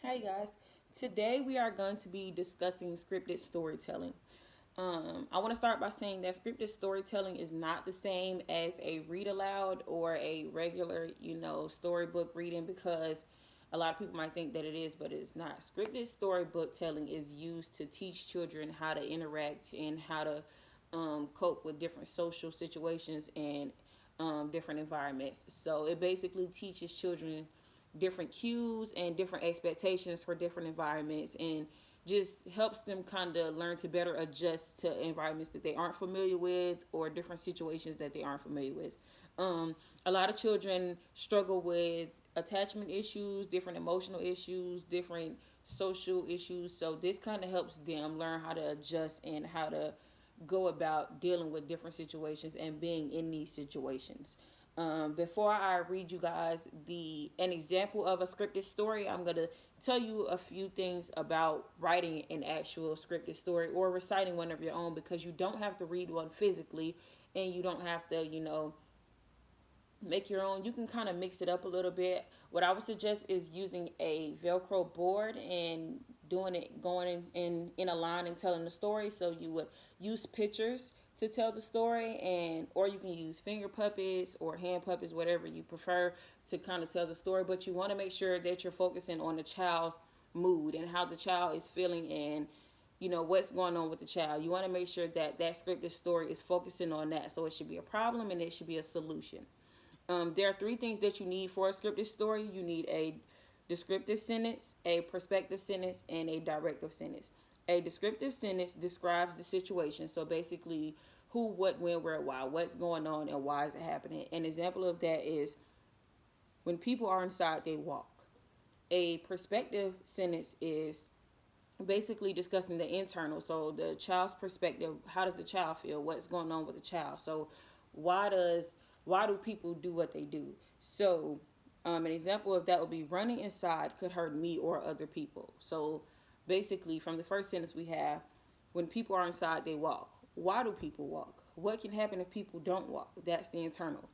Hey guys, today we are going to be discussing scripted storytelling. I want to start by saying that scripted storytelling is not the same as a read aloud or a regular, storybook reading because a lot of people might think that it is, but it's not. Scripted storybook telling is used to teach children how to interact and how to cope with different social situations and different environments. So it basically teaches children different cues and different expectations for different environments and just helps them kind of learn to better adjust to environments that they aren't familiar with or different situations that they aren't familiar with. A lot of children struggle with attachment issues, different emotional issues, different social issues. So this kind of helps them learn how to adjust and how to go about dealing with different situations and being in these situations. Before I read you guys an example of a scripted story, I'm gonna tell you a few things about writing an actual scripted story or reciting one of your own, because you don't have to read one physically and you don't have to, make your own. You can kind of mix it up a little bit. What I would suggest is using a Velcro board and doing it going in a line and telling the story. So you would use pictures to tell the story, and or you can use finger puppets or hand puppets, whatever you prefer, to kind of tell the story. But you want to make sure that you're focusing on the child's mood and how the child is feeling, and what's going on with the child. You want to make sure that that scripted story is focusing on that. So it should be a problem and it should be a solution. There are three things that you need for a scripted story. You need a descriptive sentence, a perspective sentence, and a directive sentence. A descriptive sentence describes the situation. So basically, who, what, when, where, why, what's going on, and why is it happening. An example of that is when people are inside, they walk. A perspective sentence is basically discussing the internal, so the child's perspective. How does the child feel? What's going on with the child? So why does why do people do what they do? So an example of that would be running inside could hurt me or other people. So basically, from the first sentence we have, when people are inside, they walk. Why do people walk? What can happen if people don't walk? That's the internal.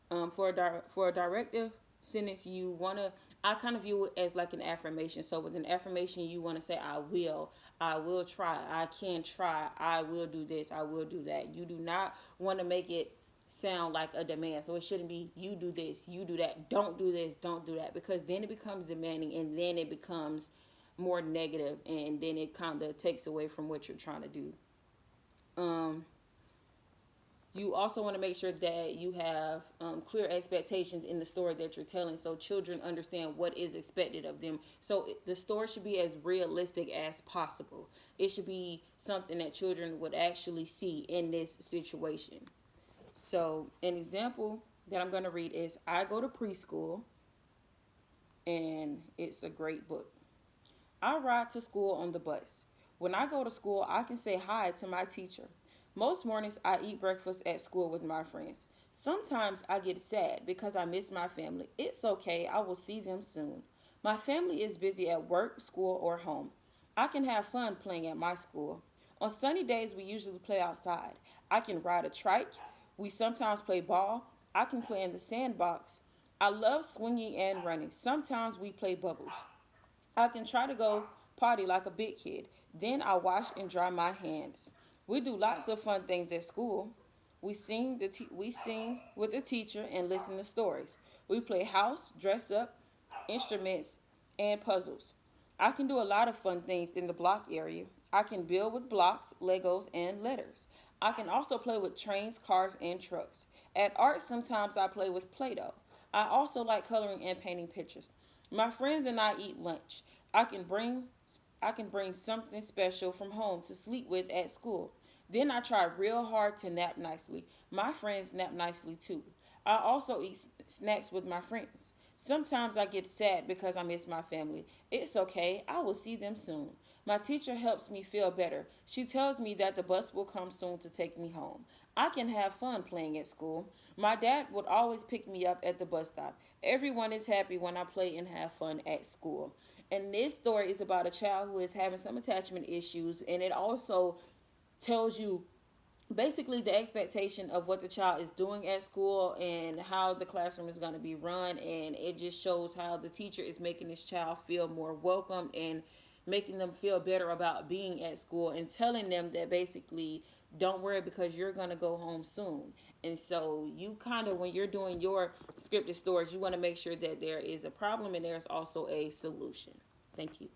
For a directive sentence, you want to, I kind of view it as like an affirmation. So with an affirmation, you want to say, I will try, I can try, I will do this, I will do that. You do not want to make it sound like a demand. So it shouldn't be you do this, you do that, don't do this, don't do that, because then it becomes demanding and then it becomes more negative, and then it kind of takes away from what you're trying to do. Um, you also want to make sure that you have clear expectations in the story that you're telling, so children understand what is expected of them. So the story should be as realistic as possible. It should be something that children would actually see in this situation. So an example that I'm going to read is, I go to preschool, and it's a great book. I ride to school on the bus. When I go to school, I can say hi to my teacher. Most mornings, I eat breakfast at school with my friends. Sometimes I get sad because I miss my family. It's okay, I will see them soon. My family is busy at work, school, or home. I can have fun playing at my school. On sunny days, we usually play outside. I can ride a trike. We sometimes play ball. I can play in the sandbox. I love swinging and running. Sometimes we play bubbles. I can try to go party like a big kid. Then I wash and dry my hands. We do lots of fun things at school. We sing with the teacher and listen to stories. We play house, dress up, instruments, and puzzles. I can do a lot of fun things in the block area. I can build with blocks, Legos, and letters. I can also play with trains, cars, and trucks. At art, sometimes I play with Play Doh. I also like coloring and painting pictures. My friends and I eat lunch. I can bring I can bring something special from home to sleep with at school. Then I try real hard to nap nicely. My friends nap nicely too. I also eat snacks with my friends. Sometimes I get sad because I miss my family. It's okay, I will see them soon. My teacher helps me feel better. She tells me that the bus will come soon to take me home. I can have fun playing at school. My dad would always pick me up at the bus stop. Everyone is happy when I play and have fun at school. And this story is about a child who is having some attachment issues, and it also tells you basically the expectation of what the child is doing at school and how the classroom is going to be run, and it just shows how the teacher is making this child feel more welcome and making them feel better about being at school, and telling them that basically don't worry because you're going to go home soon. And so you kind of, when you're doing your scripted stories, you want to make sure that there is a problem and there's also a solution. Thank you.